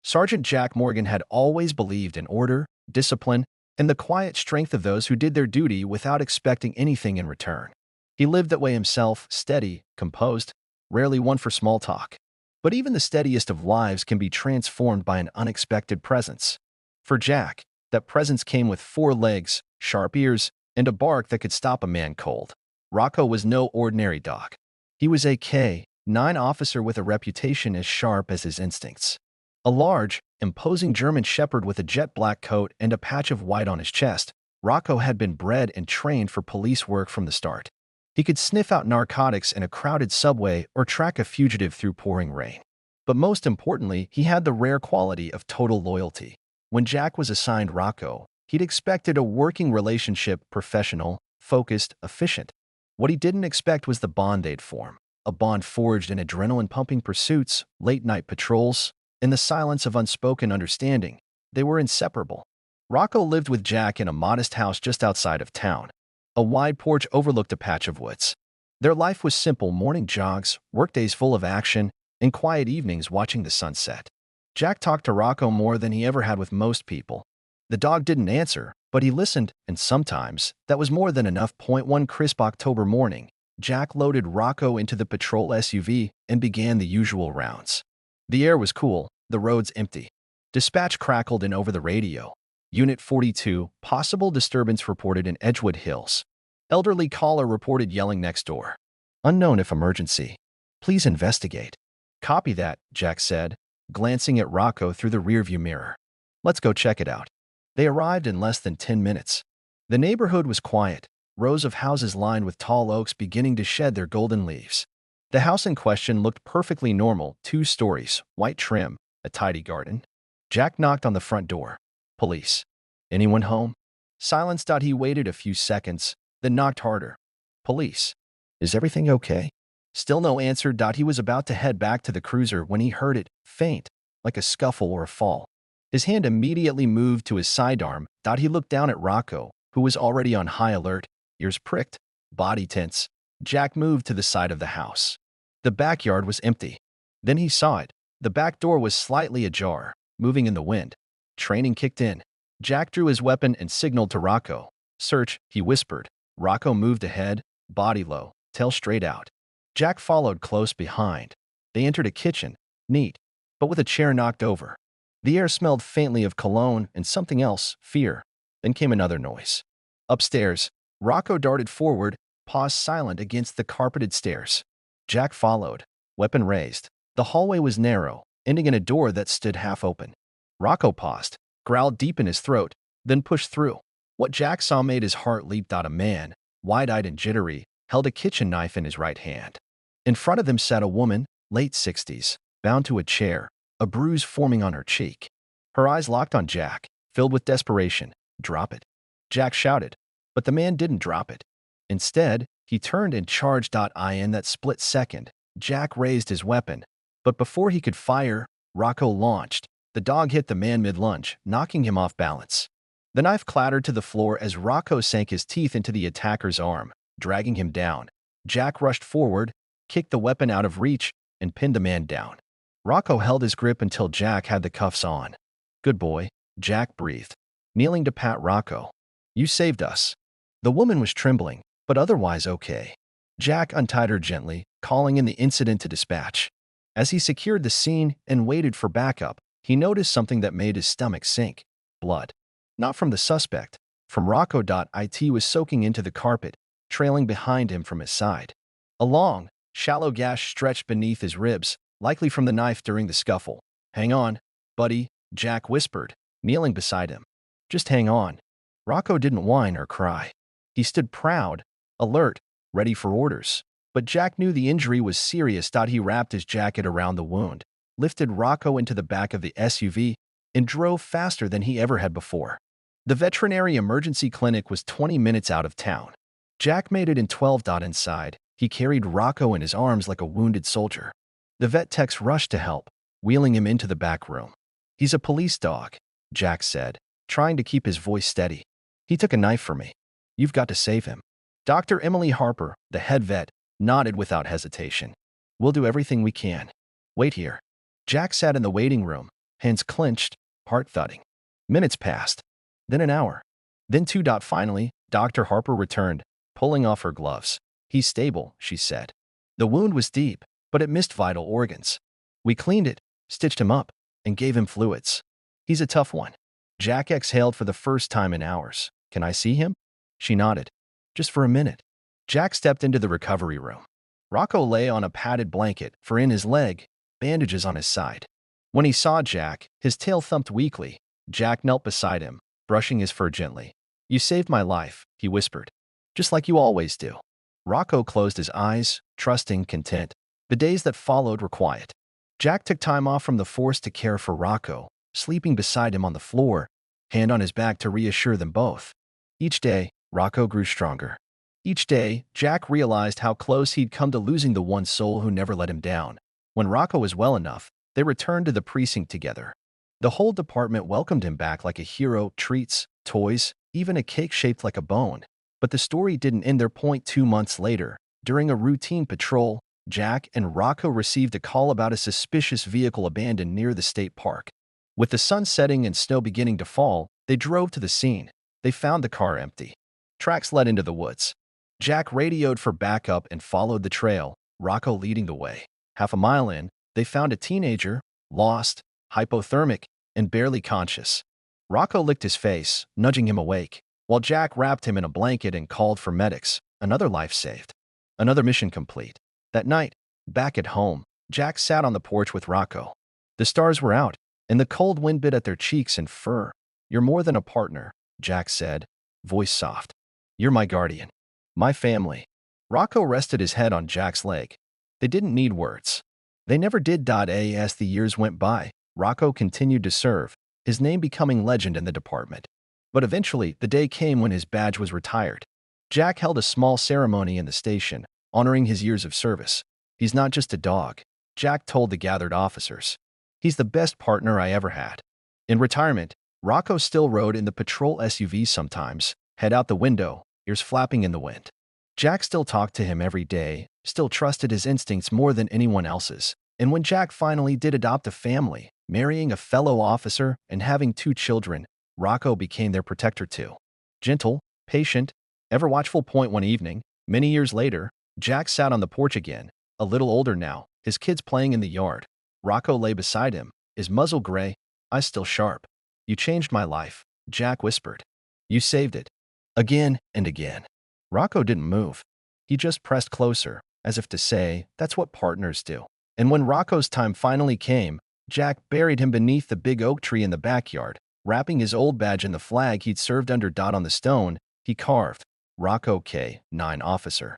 Sergeant Jack Morgan had always believed in order, discipline, and the quiet strength of those who did their duty without expecting anything in return. He lived that way himself, steady, composed, rarely one for small talk. But even the steadiest of lives can be transformed by an unexpected presence. For Jack, that presence came with 4 legs, sharp ears, and a bark that could stop a man cold. Rocco was no ordinary dog. He was a K-9 officer with a reputation as sharp as his instincts. A large, imposing German shepherd with a jet-black coat and a patch of white on his chest, Rocco had been bred and trained for police work from the start. He could sniff out narcotics in a crowded subway or track a fugitive through pouring rain. But most importantly, he had the rare quality of total loyalty. When Jack was assigned Rocco, he'd expected a working relationship, professional, focused, efficient. What he didn't expect was the bond they'd form, a bond forged in adrenaline-pumping pursuits, late-night patrols, in the silence of unspoken understanding. They were inseparable. Rocco lived with Jack in a modest house just outside of town. A wide porch overlooked a patch of woods. Their life was simple: morning jogs, workdays full of action, and quiet evenings watching the sunset. Jack talked to Rocco more than he ever had with most people. The dog didn't answer, but he listened, and sometimes that was more than enough. One crisp October morning, Jack loaded Rocco into the patrol SUV and began the usual rounds. The air was cool, the roads empty. Dispatch crackled in over the radio. Unit 42, possible disturbance reported in Edgewood Hills. Elderly caller reported yelling next door. Unknown if emergency. Please investigate. Copy that, Jack said, glancing at Rocco through the rearview mirror. Let's go check it out. They arrived in less than 10 minutes. The neighborhood was quiet, rows of houses lined with tall oaks beginning to shed their golden leaves. The house in question looked perfectly normal: 2 stories, white trim, a tidy garden. Jack knocked on the front door. Police. Anyone home? Silence. He waited a few seconds, then knocked harder. Police. Is everything okay? Still no answer. He was about to head back to the cruiser when he heard it, faint, like a scuffle or a fall. His hand immediately moved to his sidearm. He looked down at Rocco, who was already on high alert, ears pricked, body tense. Jack moved to the side of the house. The backyard was empty. Then he saw it. The back door was slightly ajar, moving in the wind. Training kicked in. Jack drew his weapon and signaled to Rocco. Search, he whispered. Rocco moved ahead, body low, tail straight out. Jack followed close behind. They entered a kitchen, neat, but with a chair knocked over. The air smelled faintly of cologne and something else, fear. Then came another noise. Upstairs, Rocco darted forward, paused silent against the carpeted stairs. Jack followed, weapon raised. The hallway was narrow, ending in a door that stood half open. Rocco paused, growled deep in his throat, then pushed through. What Jack saw made his heart leap. A man, wide-eyed and jittery, held a kitchen knife in his right hand. In front of them sat a woman, late 60s, bound to a chair, a bruise forming on her cheek. Her eyes locked on Jack, filled with desperation. Drop it. Jack shouted, but the man didn't drop it. Instead, he turned and charged. In that split second, Jack raised his weapon, but before he could fire, Rocco launched. The dog hit the man mid-lunge, knocking him off balance. The knife clattered to the floor as Rocco sank his teeth into the attacker's arm, dragging him down. Jack rushed forward, kicked the weapon out of reach, and pinned the man down. Rocco held his grip until Jack had the cuffs on. Good boy, Jack breathed, kneeling to pat Rocco. You saved us. The woman was trembling, but otherwise okay. Jack untied her gently, calling in the incident to dispatch. As he secured the scene and waited for backup, he noticed something that made his stomach sink. Blood. Not from the suspect, from Rocco. It was soaking into the carpet, trailing behind him from his side. A long, shallow gash stretched beneath his ribs, likely from the knife during the scuffle. Hang on, buddy, Jack whispered, kneeling beside him. Just hang on. Rocco didn't whine or cry. He stood proud, alert, ready for orders. But Jack knew the injury was serious. He wrapped his jacket around the wound, lifted Rocco into the back of the SUV, and drove faster than he ever had before. The veterinary emergency clinic was 20 minutes out of town. Jack made it in 12. Inside, he carried Rocco in his arms like a wounded soldier. The vet techs rushed to help, wheeling him into the back room. He's a police dog, Jack said, trying to keep his voice steady. He took a knife for me. You've got to save him. Dr. Emily Harper, the head vet, nodded without hesitation. We'll do everything we can. Wait here. Jack sat in the waiting room, hands clenched, heart thudding. Minutes passed, then an hour, then two. Finally, Dr. Harper returned, pulling off her gloves. "He's stable," she said. The wound was deep, but it missed vital organs. "We cleaned it, stitched him up, and gave him fluids. He's a tough one." Jack exhaled for the first time in hours. "Can I see him?" She nodded. "Just for a minute." Jack stepped into the recovery room. Rocco lay on a padded blanket, for in his leg, bandages on his side. When he saw Jack, his tail thumped weakly. Jack knelt beside him, brushing his fur gently. "You saved my life," he whispered. "Just like you always do." Rocco closed his eyes, trusting, content. The days that followed were quiet. Jack took time off from the force to care for Rocco, sleeping beside him on the floor, hand on his back to reassure them both. Each day, Rocco grew stronger. Each day, Jack realized how close he'd come to losing the one soul who never let him down. When Rocco was well enough, they returned to the precinct together. The whole department welcomed him back like a hero, treats, toys, even a cake shaped like a bone. But the story didn't end their point. 2 months later. During a routine patrol, Jack and Rocco received a call about a suspicious vehicle abandoned near the state park. With the sun setting and snow beginning to fall, they drove to the scene. They found the car empty. Tracks led into the woods. Jack radioed for backup and followed the trail, Rocco leading the way. Half a mile in, they found a teenager, lost, hypothermic, and barely conscious. Rocco licked his face, nudging him awake, while Jack wrapped him in a blanket and called for medics. Another life saved. Another mission complete. That night, back at home, Jack sat on the porch with Rocco. The stars were out, and the cold wind bit at their cheeks and fur. "You're more than a partner," Jack said, voice soft. "You're my guardian. My family." Rocco rested his head on Jack's leg. They didn't need words. They never did. As the years went by, Rocco continued to serve, his name becoming legend in the department. But eventually, the day came when his badge was retired. Jack held a small ceremony in the station, honoring his years of service. "He's not just a dog," Jack told the gathered officers. "He's the best partner I ever had." In retirement, Rocco still rode in the patrol SUV sometimes, head out the window, ears flapping in the wind. Jack still talked to him every day, still trusted his instincts more than anyone else's. And when Jack finally did adopt a family, marrying a fellow officer and having 2 children, Rocco became their protector too. Gentle, patient, ever watchful. One evening, many years later, Jack sat on the porch again, a little older now, his kids playing in the yard. Rocco lay beside him, his muzzle gray, eyes still sharp. "You changed my life," Jack whispered. "You saved it." Again and again. Rocco didn't move. He just pressed closer, as if to say, that's what partners do. And when Rocco's time finally came, Jack buried him beneath the big oak tree in the backyard, wrapping his old badge in the flag he'd served under. On the stone, he carved, "Rocco K-9 Officer.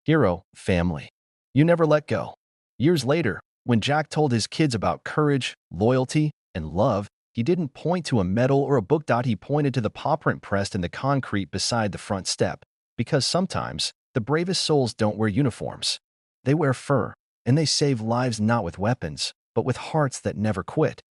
Hero, family. You never let go." Years later, when Jack told his kids about courage, loyalty, and love, he didn't point to a medal or a book. He pointed to the paw print pressed in the concrete beside the front step. Because sometimes, the bravest souls don't wear uniforms. They wear fur, and they save lives not with weapons, but with hearts that never quit.